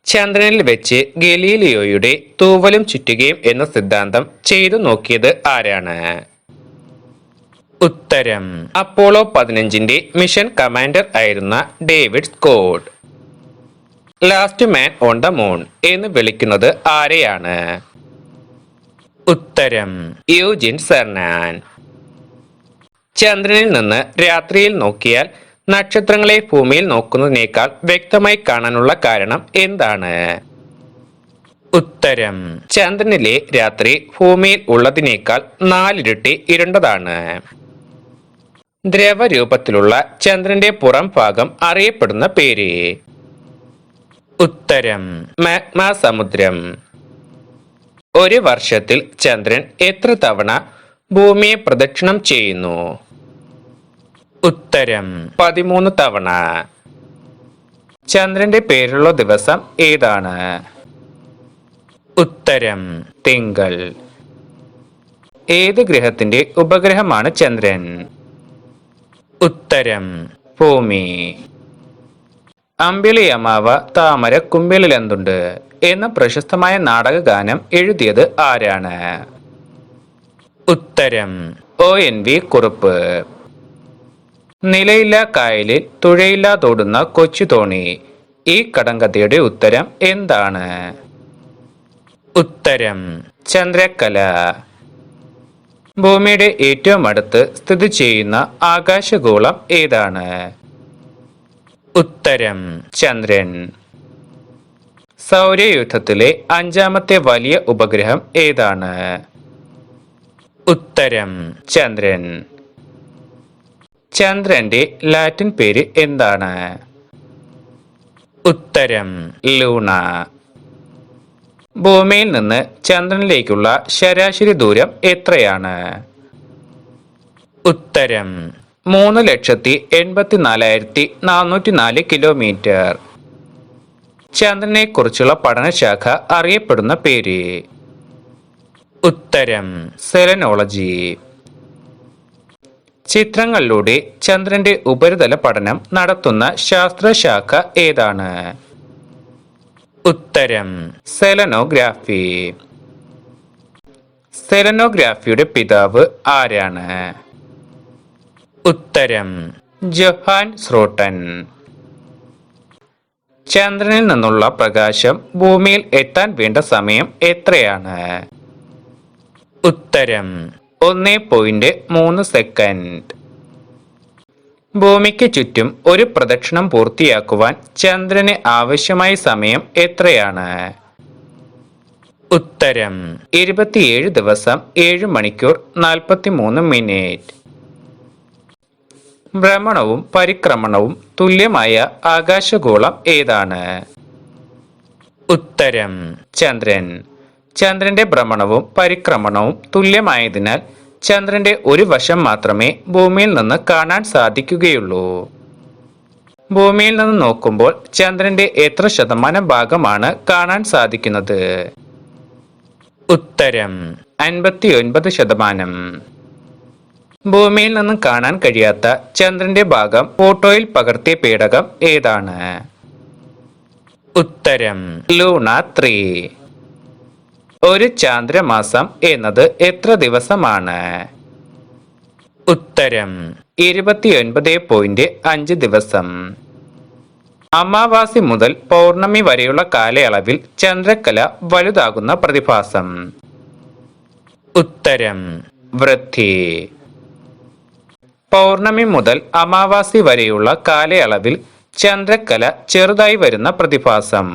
ചന്ദ്രനിൽ വെച്ച് ഗലീലിയോയുടെ തൂവലും ചുറ്റുകയും എന്ന സിദ്ധാന്തം ചെയ്തു നോക്കിയത് ആരാണ്? ഉത്തരം അപ്പോളോ 15 മിഷൻ കമാൻഡർ ആയിരുന്ന David Scott. Last man on the moon എന്ന് വിളിക്കുന്നത് ആരെയാണ്? ഉത്തരം യൂജിൻ സെർനാൻ. ചന്ദ്രനിൽ നിന്ന് രാത്രിയിൽ നോക്കിയാൽ നക്ഷത്രങ്ങളെ ഭൂമിയിൽ നോക്കുന്നതിനേക്കാൾ വ്യക്തമായി കാണാനുള്ള കാരണം എന്താണ്? ഉത്തരം ചന്ദ്രനിലെ രാത്രി ഭൂമിയിൽ ഉള്ളതിനേക്കാൾ 4 ഇരട്ടി ഇരുണ്ടതാണ്. ദ്രവരൂപത്തിലുള്ള ചന്ദ്രന്റെ പുറം ഭാഗം അറിയപ്പെടുന്ന പേര്? ഉത്തരം മാഗ്മ സമുദ്രം. ഒരു വർഷത്തിൽ ചന്ദ്രൻ എത്ര തവണ ഭൂമിയെ പ്രദക്ഷിണം ചെയ്യുന്നു? ഉത്തരം 13 തവണ. ചന്ദ്രന്റെ പേരുള്ള ദിവസം ഏതാണ്? ഉത്തരം തിങ്കൾ. ഏത് ഗ്രഹത്തിന്റെ ഉപഗ്രഹമാണ് ചന്ദ്രൻ? ഉത്തരം ഭൂമി. അമ്പിളിയമാവ താമര കുമ്പിളിലെന്തുണ്ട് എന്ന പ്രശസ്തമായ നാടകഗാനം എഴുതിയത് ആരാണ്? ഉത്തരം ONV കുറുപ്പ്. നിലയില്ലാ കായലിൽ തുഴയില്ലാതോടുന്ന കൊച്ചുതോണി ഈ കടങ്കഥയുടെ ഉത്തരം എന്താണ്? ഉത്തരം ചന്ദ്രക്കല. ഭൂമിയുടെ ഏറ്റവും അടുത്ത് സ്ഥിതി ചെയ്യുന്ന ആകാശഗോളം ഏതാണ്? ഉത്തരം ചന്ദ്രൻ. സൗരയൂഥത്തിലെ 5ാമത്തെ വലിയ ഉപഗ്രഹം ഏതാണ്? ഉത്തരം ചന്ദ്രൻ. ചന്ദ്രന്റെ ലാറ്റിൻ പേര് എന്താണ്? ഉത്തരം ലൂണ. ഭൂമിയിൽ നിന്ന് ചന്ദ്രനിലേക്കുള്ള ശരാശരി ദൂരം എത്രയാണ്? ഉത്തരം 3,84,404 കിലോമീറ്റർ. ചന്ദ്രനെ കുറിച്ചുള്ള പഠനശാഖ അറിയപ്പെടുന്ന പേര്? ഉത്തരം സെലനോളജി. ചിത്രങ്ങളിലൂടെ ചന്ദ്രന്റെ ഉപരിതല പഠനം നടത്തുന്ന ശാസ്ത്രശാഖ ഏതാണ്? ഉത്തരം സെലനോഗ്രാഫി. സെലനോഗ്രാഫിയുടെ പിതാവ് ആരാണ്? ഉത്തരം ജൊഹാൻ സ്രോട്ടൻ. ചന്ദ്രനിൽ നിന്നുള്ള പ്രകാശം ഭൂമിയിൽ എത്താൻ വേണ്ട സമയം എത്രയാണ്? ഉത്തരം 1.3 സെക്കൻഡ്. ഭൂമിക്ക് ചുറ്റും ഒരു പ്രദക്ഷിണം പൂർത്തിയാക്കുവാൻ ചന്ദ്രന് ആവശ്യമായ സമയം എത്രയാണ്? ഉത്തരം 27 ദിവസം 7 മണിക്കൂർ 43 മിനിറ്റ്. ഭ്രമണവും പരിക്രമണവും തുല്യമായ ആകാശഗോളം ഏതാണ്? ഉത്തരം ചന്ദ്രൻ. ചന്ദ്രന്റെ ഭ്രമണവും പരിക്രമണവും തുല്യമായതിനാൽ ചന്ദ്രന്റെ ഒരു വശം മാത്രമേ ഭൂമിയിൽ നിന്ന് കാണാൻ സാധിക്കുകയുള്ളൂ. ഭൂമിയിൽ നിന്ന് നോക്കുമ്പോൾ ചന്ദ്രന്റെ എത്ര ശതമാനം ഭാഗമാണ് കാണാൻ സാധിക്കുന്നത്? ഉത്തരം 59%. ഭൂമിയിൽ നിന്ന് കാണാൻ കഴിയാത്ത ചന്ദ്രന്റെ ഭാഗം ഫോട്ടോയിൽ പകർത്തിയ പേടകം ഏതാണ്? ഉത്തരം ലൂണ 3. ഒരു ചാന്ദ്രമാസം എന്നത് എത്ര ദിവസമാണ്? ഉത്തരം 29.5 ദിവസം. അമാവാസി മുതൽ പൗർണമി വരെയുള്ള കാലയളവിൽ ചന്ദ്രക്കല വലുതാകുന്ന പ്രതിഭാസം? ഉത്തരം വൃദ്ധി. പൗർണമി മുതൽ അമാവാസി വരെയുള്ള കാലയളവിൽ ചന്ദ്രക്കല ചെറുതായി വരുന്ന പ്രതിഭാസം?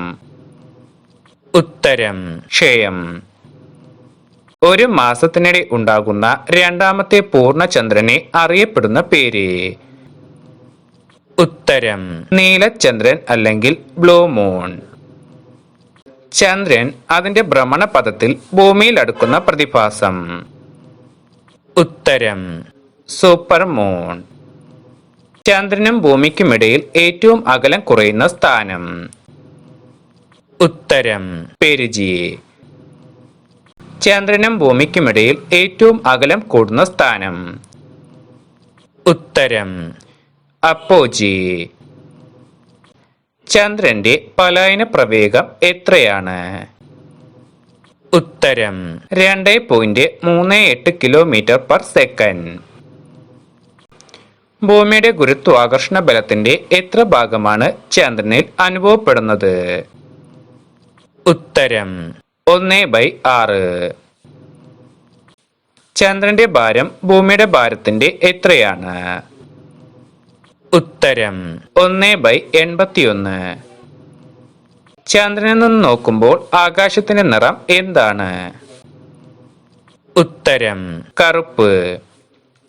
ഉത്തരം ക്ഷയം. ഒരു മാസത്തിനിടെ ഉണ്ടാകുന്ന 2ാമത്തെ പൂർണ്ണചന്ദ്രനെ അറിയപ്പെടുന്ന പേര്? ഉത്തരം നീലചന്ദ്രൻ അല്ലെങ്കിൽ ബ്ലൂ മൂൺ. ചന്ദ്രൻ അതിന്റെ ഭ്രമണപഥത്തിൽ ഭൂമിയിൽ അടുക്കുന്ന പ്രതിഭാസം? ഉത്തരം സൂപ്പർ മൂൺ. ചന്ദ്രനും ഭൂമിക്കുമിടയിൽ ഏറ്റവും അകലം കുറയുന്ന സ്ഥാനം? ഉത്തരം പെരിജി. ചന്ദ്രനും ഭൂമിക്കുമിടയിൽ ഏറ്റവും അകലം കൂടുന്ന സ്ഥാനം? ഉത്തരം അപ്പോജി. ചന്ദ്രന്റെ പലായന പ്രവേഗം എത്രയാണ്? ഉത്തരം 2.38 കിലോമീറ്റർ പെർ സെക്കൻഡ്. ഭൂമിയുടെ ഗുരുത്വാകർഷണ ബലത്തിന്റെ എത്ര ഭാഗമാണ് ചന്ദ്രനിൽ അനുഭവപ്പെടുന്നത്? ഉത്തരം 1/6. ചന്ദ്രന്റെ ഭാരം ഭൂമിയുടെ ഭാരത്തിന്റെ എത്രയാണ്? ഉത്തരം 1/81. ചന്ദ്രനിൽ നിന്ന് നോക്കുമ്പോൾ ആകാശത്തിന്റെ നിറം എന്താണ്? ഉത്തരം കറുപ്പ്.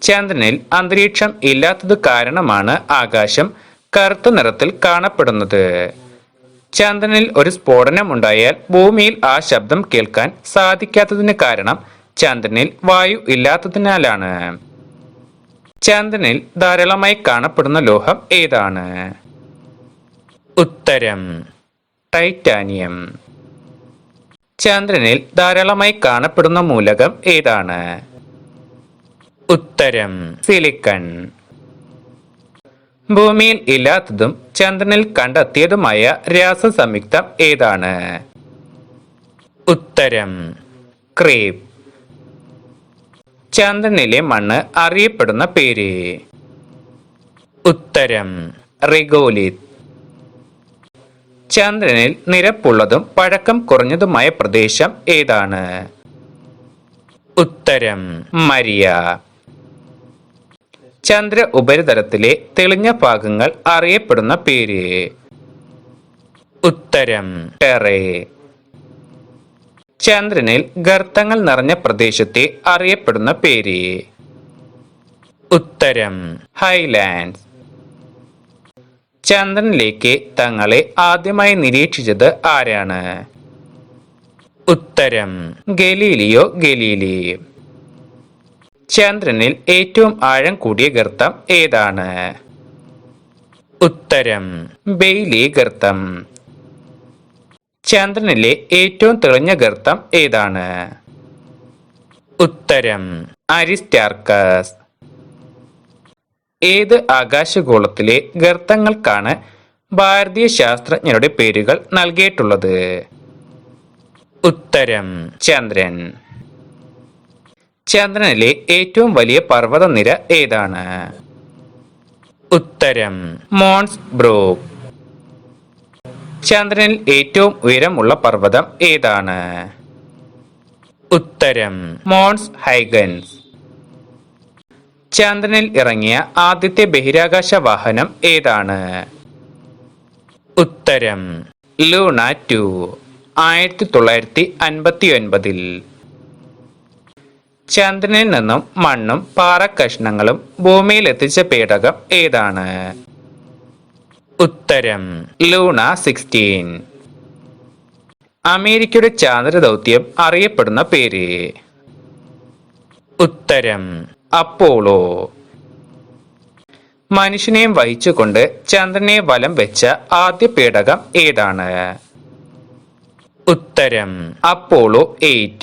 ചന്ദ്രനിൽ അന്തരീക്ഷം ഇല്ലാത്തത് കാരണമാണ് ആകാശം കറുത്ത നിറത്തിൽ കാണപ്പെടുന്നത്. ചന്ദ്രനിൽ ഒരു സ്ഫോടനം ഉണ്ടായാൽ ഭൂമിയിൽ ആ ശബ്ദം കേൾക്കാൻ സാധിക്കാത്തതിന് കാരണം ചന്ദ്രനിൽ വായു ഇല്ലാത്തതിനാലാണ്. ചന്ദ്രനിൽ ധാരാളമായി കാണപ്പെടുന്ന ലോഹം ഏതാണ്? ഉത്തരം ടൈറ്റാനിയം. ചന്ദ്രനിൽ ധാരാളമായി കാണപ്പെടുന്ന മൂലകം ഏതാണ്? ഉത്തരം സിലിക്കൺ. ഭൂമിയിൽ ഇല്ലാത്തതും ചന്ദ്രനിൽ കണ്ടെത്തിയതുമായ രാസസംയുക്തം ഏതാണ്? ഉത്തരം ക്രീപ്പ്. ചന്ദ്രനിലെ മണ്ണ് അറിയപ്പെടുന്ന പേര്? ഉത്തരം റിഗോലിത്. ചന്ദ്രനിൽ നിരപ്പുള്ളതും പഴക്കം കുറഞ്ഞതുമായ പ്രദേശം ഏതാണ്? ഉത്തരം മരിയ. ചന്ദ്ര ഉപരിതലത്തിലെ തെളിഞ്ഞ ഭാഗങ്ങൾ അറിയപ്പെടുന്ന പേര്? ഉത്തരം ടെറേ. ചന്ദ്രനിൽ ഗർത്തങ്ങൾ നിറഞ്ഞ പ്രദേശത്തെ അറിയപ്പെടുന്ന പേര്? ഉത്തരം ഹൈലാൻഡ്സ്. ചന്ദ്രനിലേക്ക് തങ്ങളെ ആദ്യമായി നിരീക്ഷിച്ചത് ആരാണ്? ഉത്തരം ഗലീലിയോ ഗലീലി. ചന്ദ്രനിൽ ഏറ്റവും ആഴം കൂടിയ ഗർത്തം ഏതാണ്? ഉത്തരം ബെയ്ലി ഗർത്തം. ചന്ദ്രനിലെ ഏറ്റവും തെളിഞ്ഞ ഗർത്തം ഏതാണ്? ഉത്തരം അരിസ്റ്റാർക്കസ്. ഏത് ആകാശഗോളത്തിലെ ഗർത്തങ്ങൾക്കാണ് ഭാരതീയ ശാസ്ത്രജ്ഞരുടെ പേരുകൾ നൽകിയിട്ടുള്ളത്? ഉത്തരം ചന്ദ്രൻ. ചന്ദ്രനിലെ ഏറ്റവും വലിയ പർവ്വതനിര ഏതാണ്? ഉത്തരം മോൺസ് ബ്രൂക്ക്. ചന്ദ്രനിൽ ഏറ്റവും ഉയരമുള്ള പർവ്വതം ഏതാണ്? ഉത്തരം മോൺസ് ഹൈഗൻസ്. ചന്ദ്രനിൽ ഇറങ്ങിയ ആദ്യത്തെ ബഹിരാകാശ വാഹനം ഏതാണ്? ഉത്തരം ലൂണ 2 1959. ചന്ദ്രനിൽ നിന്നും മണ്ണും പാറക്കഷ്ണങ്ങളും ഭൂമിയിൽ എത്തിച്ച പേടകം ഏതാണ്? ഉത്തരം ലൂണ 16. അമേരിക്കയുടെ ചാന്ദ്ര ദൗത്യം അറിയപ്പെടുന്ന പേര്? ഉത്തരം അപ്പോളോ. മനുഷ്യനെയും വഹിച്ചുകൊണ്ട് ചന്ദ്രനെ വലം വെച്ച ആദ്യ പേടകം ഏതാണ്? ഉത്തരം അപ്പോളോ 8.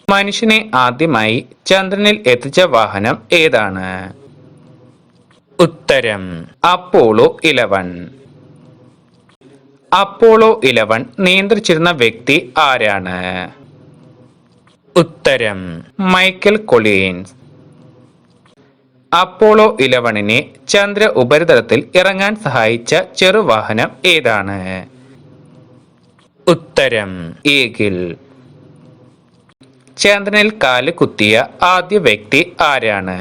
മനുഷ്യനെ ആദ്യമായി ചന്ദ്രനിൽ എത്തിച്ച വാഹനം ഏതാണ്? ഉത്തരം അപ്പോളോ 11. അപ്പോളോ 11 നിയന്ത്രിച്ചിരുന്ന വ്യക്തി ആരാണ്? ഉത്തരം മൈക്കൽ കൊളിൻസ്. അപ്പോളോ 11നെ ചന്ദ്ര ഉപരിതലത്തിൽ ഇറങ്ങാൻ സഹായിച്ച ചെറുവാഹനം ഏതാണ്? ഉത്തരം ഈഗിൾ. ചന്ദ്രനിൽ കാല് കുത്തിയ ആദ്യ വ്യക്തി ആരാണ്?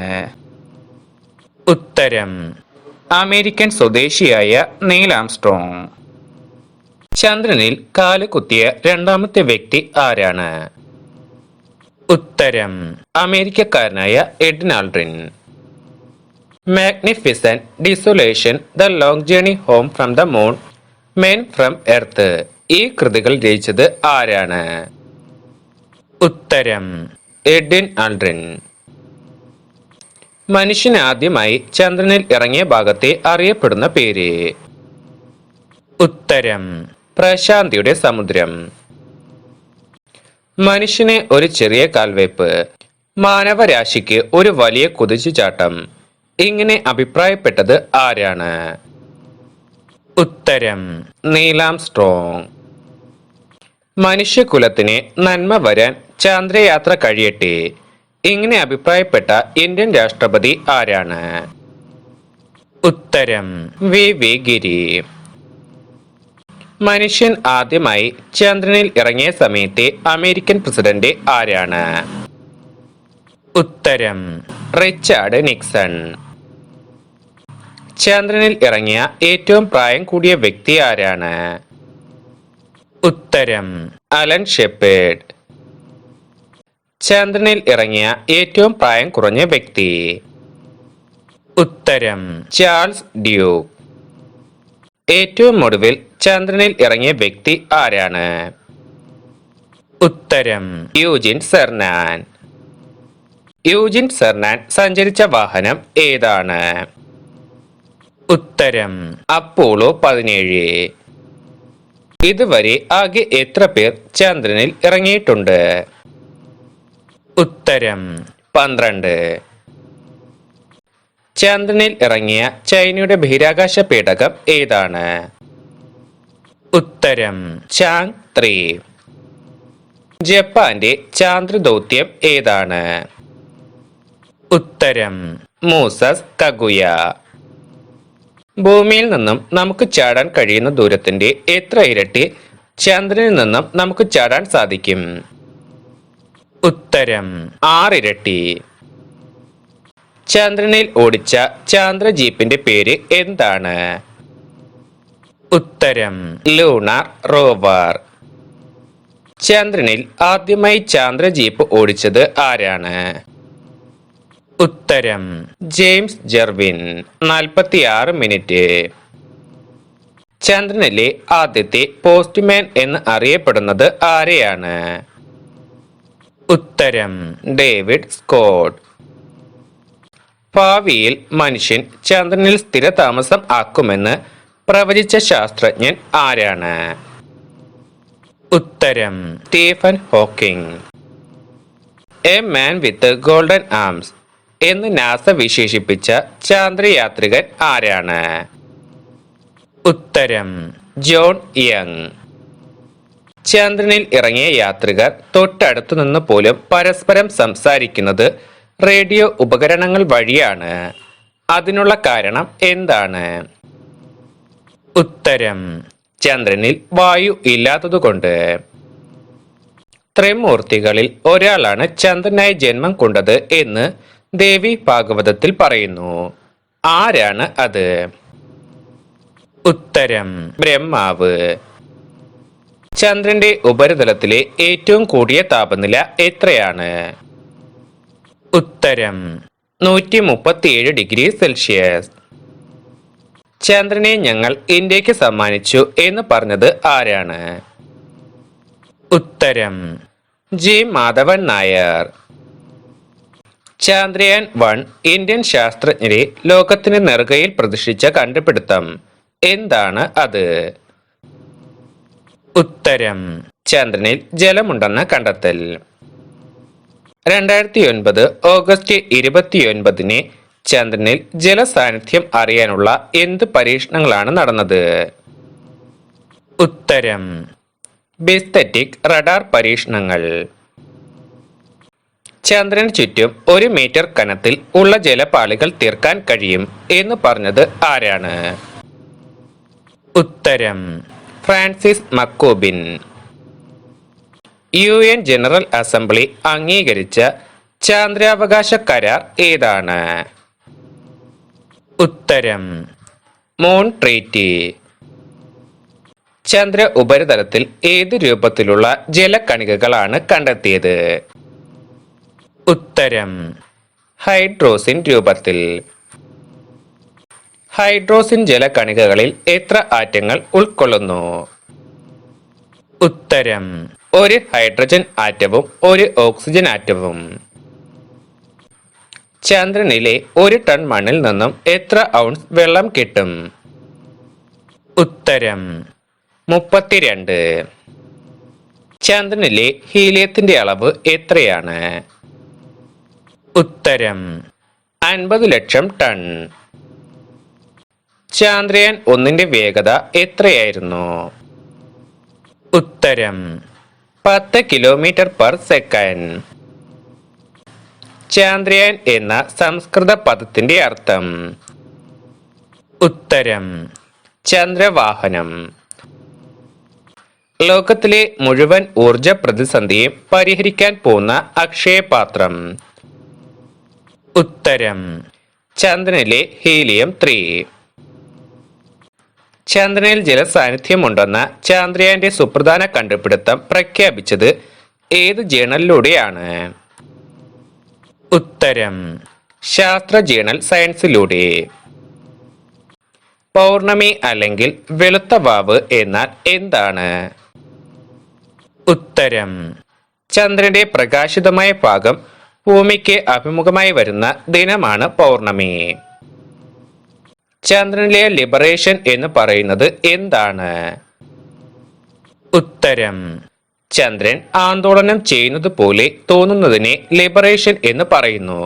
ഉത്തരം അമേരിക്കൻ സ്വദേശിയായ നീൽ ആംസ്ട്രോങ്. ചന്ദ്രനിൽ കാല് കുത്തിയ രണ്ടാമത്തെ വ്യക്തി ആരാണ്? ഉത്തരം അമേരിക്കക്കാരനായ Ed Aldrin. Magnificent desolation, the long journey home from the moon, men from Earth ഈ കൃതികൾ രചിച്ചത് ആരാണ്? ഉത്തരം എഡ് ആൾഡ്രിൻ. മനുഷ്യൻ ആദ്യമായി ചന്ദ്രനിൽ ഇറങ്ങിയ ഭാഗത്തെ അറിയപ്പെടുന്ന പേര്? ഉത്തരം പ്രശാന്തിയുടെ സമുദ്രം. മനുഷ്യന് ഒരു ചെറിയ കാൽവയ്പ്, മാനവരാശിക്ക് ഒരു വലിയ കുതിച്ചുചാട്ടം ഇങ്ങനെ അഭിപ്രായപ്പെട്ടത് ആരാണ്? ഉത്തരം നീൽ ആംസ്ട്രോങ്. മനുഷ്യകുലത്തിന് നന്മ വരാൻ ചാന്ദ്രയാത്ര കഴിയട്ടെ ഇങ്ങനെ അഭിപ്രായപ്പെട്ട ഇന്ത്യൻ രാഷ്ട്രപതി ആരാണ്? ഉത്തരം വി ഗിരി. മനുഷ്യൻ ആദ്യമായി ചന്ദ്രനിൽ ഇറങ്ങിയ സമയത്തെ അമേരിക്കൻ പ്രസിഡന്റ് ആരാണ്? ഉത്തരം റിച്ചാർഡ് നിക്സൺ. ചന്ദ്രനിൽ ഇറങ്ങിയ ഏറ്റവും പ്രായം കൂടിയ വ്യക്തി ആരാണ്? ഉത്തരം അലൻ ഷെപ്പേർഡ്. ചന്ദ്രനിൽ ഇറങ്ങിയ ഏറ്റവും പ്രായം കുറഞ്ഞ വ്യക്തി? ഉത്തരം ചാൾസ് ഡ്യൂക്ക്. ഏറ്റവും ഒടുവിൽ ചന്ദ്രനിൽ ഇറങ്ങിയ വ്യക്തി ആരാണ്? ഉത്തരം യൂജിൻ സെർനാൻ. യൂജിൻ സെർനാൻ സഞ്ചരിച്ച വാഹനം ഏതാണ്? ഉത്തരം അപ്പോളോ 17. ഇതുവരെ ആകെ എത്ര പേർ ചന്ദ്രനിൽ ഇറങ്ങിയിട്ടുണ്ട്? ഉത്തരം 12. ചന്ദ്രനിൽ ഇറങ്ങിയ ചൈനയുടെ ബഹിരാകാശ പേടകം ഏതാണ്? ഉത്തരം ചാങ് 3. ജപ്പാന്റെ ചാന്ദ്ര ദൗത്യം ഏതാണ്? ഉത്തരം മൂസസ് കഗുയ. ഭൂമിയിൽ നിന്നും നമുക്ക് ചാടാൻ കഴിയുന്ന ദൂരത്തിന്റെ എത്ര ഇരട്ടി ചന്ദ്രനിൽ നിന്നും നമുക്ക് ചാടാൻ സാധിക്കും? ഉത്തരം 6 ഇരട്ടി. ചന്ദ്രനിൽ ഓടിച്ച ചാന്ദ്ര ജീപ്പിന്റെ പേര് എന്താണ്? ഉത്തരം ലൂണാർ റോവർ. ചന്ദ്രനിൽ ആദ്യമായി ചാന്ദ്ര ജീപ്പ് ഓടിച്ചത് ആരാണ്? ഉത്തരം ജെയിംസ് ജെർവിൻ. 46 മിനിറ്റ്. ചന്ദ്രനിലെ ആദ്യത്തെ പോസ്റ്റ്മാൻ എന്ന് അറിയപ്പെടുന്നത് ആരെയാണ്? ഉത്തരം ഡേവിഡ് സ്കോട്ട്. ഭാവിയിൽ മനുഷ്യൻ ചന്ദ്രനിൽ സ്ഥിരതാമസം ആക്കുമെന്ന് പ്രവചിച്ച ശാസ്ത്രജ്ഞൻ ആരാണ്? ഉത്തരം Stephen Hawking. A man with golden arms എന്ന് നാസ വിശേഷിപ്പിച്ച ചാന്ദ്രയാത്രികൻ ആരാണ്? ഉത്തരം ജോൺ യങ്. ചന്ദ്രനിൽ ഇറങ്ങിയ യാത്രികർ തൊട്ടടുത്തു നിന്ന് പോലും പരസ്പരം സംസാരിക്കുന്നത് റേഡിയോ ഉപകരണങ്ങൾ വഴിയാണ്. അതിനുള്ള കാരണം എന്താണ്? ഉത്തരം ചന്ദ്രനിൽ വായു ഇല്ലാത്തതുകൊണ്ട്. ത്രിമൂർത്തികളിൽ ഒരാളാണ് ചന്ദ്രനായി ജന്മം കൊണ്ടത് എന്ന് ദേവി ഭാഗവതത്തിൽ പറയുന്നു. ആരാണ് അത്? ഉത്തരം ബ്രഹ്മാവ്. ചന്ദ്രന്റെ ഉപരിതലത്തിലെ ഏറ്റവും കൂടിയ താപനില എത്രയാണ്? ഉത്തരം 137 ഡിഗ്രി സെൽഷ്യസ്. ചന്ദ്രനെ ഞങ്ങൾ ഇന്ത്യക്ക് സമ്മാനിച്ചു എന്ന് പറഞ്ഞത് ആരാണ്? ഉത്തരം ജി മാധവൻ നായർ. ചന്ദ്രയാൻ 1 ഇന്ത്യൻ ശാസ്ത്രജ്ഞരെ ലോകത്തിന് നെറുകയിൽ പ്രതിഷ്ഠിച്ച കണ്ടുപിടുത്തം എന്താണ് അത്? ഉത്തരം ചന്ദ്രനിൽ ജലമുണ്ടെന്ന കണ്ടെത്തൽ. 2009 ഓഗസ്റ്റ് 29 ചന്ദ്രനിൽ ജലസാന്നിധ്യം അറിയാനുള്ള എന്ത് പരീക്ഷണങ്ങളാണ് നടന്നത്? ഉത്തരം ബിസ്തറ്റിക് റഡാർ പരീക്ഷണങ്ങൾ. ചന്ദ്രന് ചുറ്റും 1 മീറ്റർ കനത്തിൽ ഉള്ള ജലപാളികൾ തീർക്കാൻ കഴിയും എന്ന് പറഞ്ഞത് ആരാണ്? ഉത്തരം ഫ്രാൻസിസ് മക്കോബിൻ. UN ജനറൽ അസംബ്ലി അംഗീകരിച്ച ചാന്ദ്രാവകാശ കരാർ ഏതാണ്? ഉത്തരം മൂൺ ട്രീറ്റി. ചന്ദ്ര ഉപരിതലത്തിൽ ഏത് രൂപത്തിലുള്ള ജലകണികകളാണ് കണ്ടെത്തിയത്? ഉത്തരം ഹൈഡ്രോസിൻ രൂപത്തിൽ. ഹൈഡ്രോസിൻ ജലകണികകളിൽ എത്ര ആറ്റങ്ങൾ ഉൾക്കൊള്ളുന്നു? ഉത്തരം 1 ഹൈഡ്രജൻ ആറ്റവും 1 ഓക്സിജൻ ആറ്റവും. ചന്ദ്രനിലെ 1 ടൺ മണ്ണിൽ നിന്നും എത്ര ഔൺസ് വെള്ളം കിട്ടും? ഉത്തരം 32. ചന്ദ്രനിലെ ഹീലിയത്തിന്റെ അളവ് എത്രയാണ്? ഉത്തരം 50 ലക്ഷം ടൺ. ചന്ദ്രയാൻ 1 വേഗത എത്രയായിരുന്നു? ഉത്തരം 10 km/s. ചന്ദ്രയാൻ എന്ന സംസ്കൃത പദത്തിന്റെ അർത്ഥം? ഉത്തരം ചന്ദ്രവാഹനം. ലോകത്തിലെ മുഴുവൻ ഊർജ പ്രതിസന്ധിയും പരിഹരിക്കാൻ പോകുന്ന അക്ഷയപാത്രം? ഉത്തരം ചന്ദ്രനിലെ ഹീലിയം 3. ചന്ദ്രനിൽ ജലസാന്നിധ്യമുണ്ടെന്ന ചന്ദ്രയാന്റെ സുപ്രധാന കണ്ടുപിടുത്തം പ്രഖ്യാപിച്ചത് ഏത് ജേണലിലൂടെയാണ്? ഉത്തരം ശാസ്ത്ര ജേണൽ സയൻസിലൂടെ. പൗർണമി അല്ലെങ്കിൽ വെളുത്ത വാവ് എന്നാൽ എന്താണ്? ഉത്തരം ചന്ദ്രന്റെ പ്രകാശിതമായ ഭാഗം ഭൂമിക്ക് അഭിമുഖമായി വരുന്ന ദിനമാണ് പൗർണമി. ചന്ദ്രനിലെ ലിബറേഷൻ എന്ന് പറയുന്നത് എന്താണ്? ഉത്തരം ചന്ദ്രൻ ആന്തോളനം ചെയ്യുന്നത് പോലെ തോന്നുന്നതിനെ ലിബറേഷൻ എന്ന് പറയുന്നു.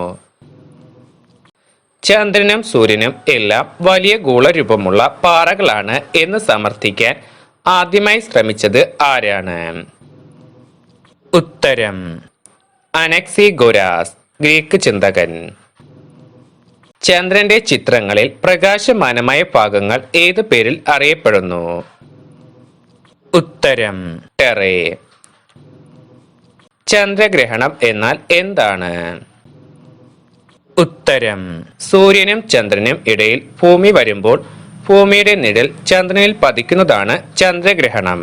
ചന്ദ്രനും സൂര്യനും എല്ലാം വലിയ ഗോളരൂപമുള്ള പാറകളാണ് എന്ന് സമർത്ഥിക്കാൻ ആദ്യമായി ശ്രമിച്ചത് ആരാണ്? ഉത്തരം അനക്സിഗോരാസ്, ഗ്രീക്ക് ചിന്തകൻ. ചന്ദ്രന്റെ ചിത്രങ്ങളിൽ പ്രകാശമാനമായ ഭാഗങ്ങൾ ഏത് പേരിൽ അറിയപ്പെടുന്നു? ഉത്തരം ടെറേ. ചന്ദ്രഗ്രഹണം എന്നാൽ എന്താണ്? ഉത്തരം സൂര്യനും ചന്ദ്രനും ഇടയിൽ ഭൂമി വരുമ്പോൾ ഭൂമിയുടെ നിഴൽ ചന്ദ്രനിൽ പതിക്കുന്നതാണ് ചന്ദ്രഗ്രഹണം.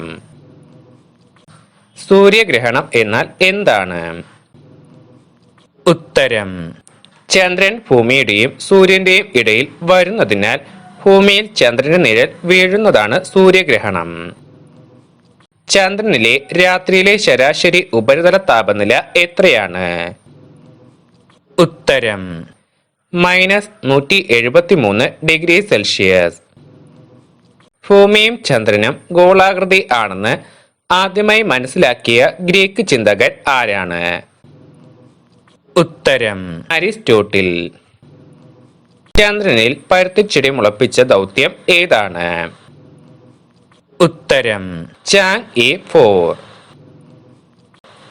സൂര്യഗ്രഹണം എന്നാൽ എന്താണ്? ഉത്തരം ചന്ദ്രൻ ഭൂമിയുടെയും സൂര്യന്റെയും ഇടയിൽ വരുന്നതിനാൽ ഭൂമിയിൽ ചന്ദ്രന്റെ നിഴൽ വീഴുന്നതാണ് സൂര്യഗ്രഹണം. ചന്ദ്രനിലെ രാത്രിയിലെ ശരാശരി ഉപരിതല താപനില എത്രയാണ്? ഉത്തരം -173°C. ഭൂമിയും ചന്ദ്രനും ഗോളാകൃതി ആണെന്ന് ആദ്യമായി മനസ്സിലാക്കിയ ഗ്രീക്ക് ചിന്തകൻ ആരാണ്? ഉത്തരം അരിസ്റ്റോട്ടിൽ. ചന്ദ്രനിൽ പരുത്തിച്ചെടി മുളപ്പിച്ച ദൗത്യം ഏതാണ്? ഉത്തരം ചാങ്-ഇ 4.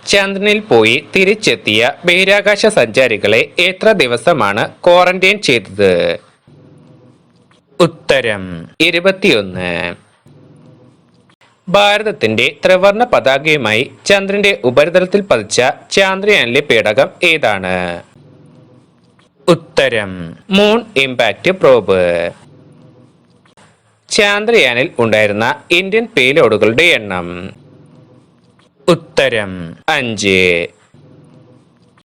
ചന്ദ്രനിൽ പോയി തിരിച്ചെത്തിയ ബഹിരാകാശ സഞ്ചാരികളെ എത്ര ദിവസമാണ് ക്വാറന്റൈൻ ചെയ്തത്? ഉത്തരം 21. ഭാരതത്തിന്റെ ത്രിവർണ പതാകയുമായി ചന്ദ്രന്റെ ഉപരിതലത്തിൽ പതിച്ച ചന്ദ്രയാനിലെ പേടകം ഏതാണ്? ഉത്തരം മൂൺ ഇമ്പാക്ട് പ്രോബ്. ചന്ദ്രയാനിൽ ഉണ്ടായിരുന്ന ഇന്ത്യൻ പേലോഡുകളുടെ എണ്ണം? ഉത്തരം 5.